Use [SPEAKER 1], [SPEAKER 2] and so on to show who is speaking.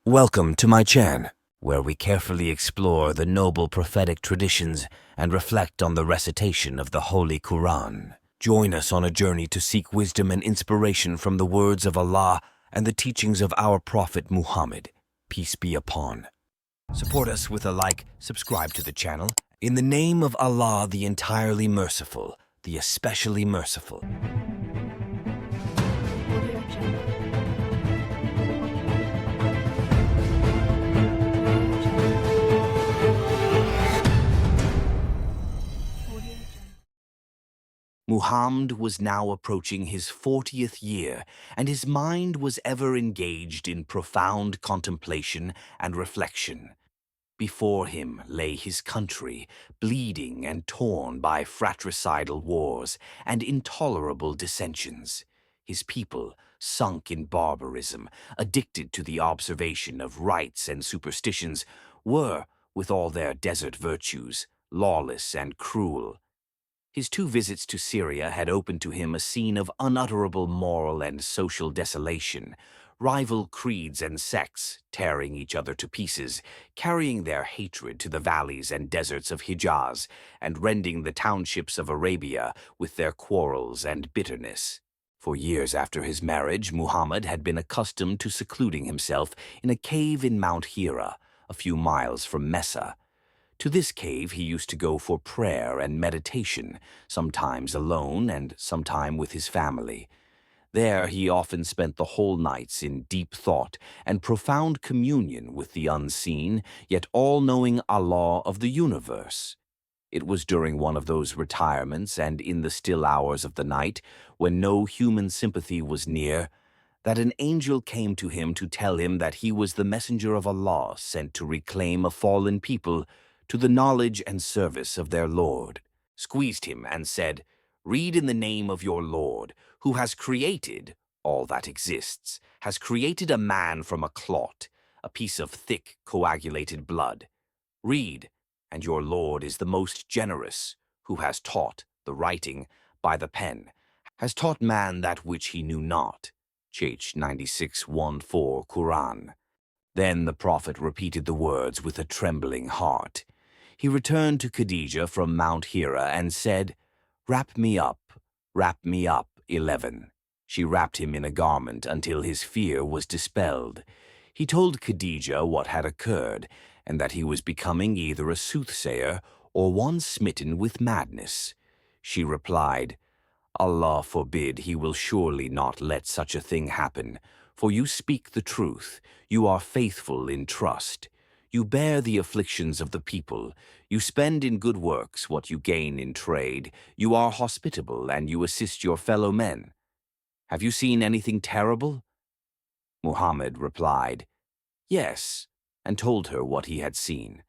[SPEAKER 1] Welcome to my channel, where we carefully explore the noble prophetic traditions and reflect on the recitation of the Holy Quran. Join us on a journey to seek wisdom and inspiration from the words of Allah and the teachings of our Prophet Muhammad, peace be upon. Support us with a like, subscribe to the channel. In the name of Allah, the entirely merciful, the especially merciful. Muhammad was now approaching his 40th year, and his mind was ever engaged in profound contemplation and reflection. Before him lay his country, bleeding and torn by fratricidal wars and intolerable dissensions. His people, sunk in barbarism, addicted to the observation of rites and superstitions, were, with all their desert virtues, lawless and cruel. His 2 visits to Syria had opened to him a scene of unutterable moral and social desolation, rival creeds and sects tearing each other to pieces, carrying their hatred to the valleys and deserts of Hijaz, and rending the townships of Arabia with their quarrels and bitterness. For years after his marriage, Muhammad had been accustomed to secluding himself in a cave in Mount Hira, a few miles from Mecca. To this cave he used to go for prayer and meditation, sometimes alone and sometime with his family. There he often spent the whole nights in deep thought and profound communion with the unseen, yet all-knowing Allah of the universe. It was during one of those retirements and in the still hours of the night, when no human sympathy was near, that an angel came to him to tell him that he was the messenger of Allah sent to reclaim a fallen people to the knowledge and service of their Lord, squeezed him and said, "Read in the name of your Lord, who has created all that exists, has created a man from a clot, a piece of thick coagulated blood. Read, and your Lord is the most generous, who has taught the writing by the pen, has taught man that which he knew not." Ch. 96:1-4 Quran. Then the Prophet repeated the words with a trembling heart. He returned to Khadijah from Mount Hira and said, wrap me up, 11. She wrapped him in a garment until his fear was dispelled. He told Khadijah what had occurred, and that he was becoming either a soothsayer or one smitten with madness. She replied, Allah forbid, he will surely not let such a thing happen, for you speak the truth, you are faithful in trust. You bear the afflictions of the people, you spend in good works what you gain in trade, you are hospitable and you assist your fellow men. Have you seen anything terrible? Muhammad replied, yes, and told her what he had seen.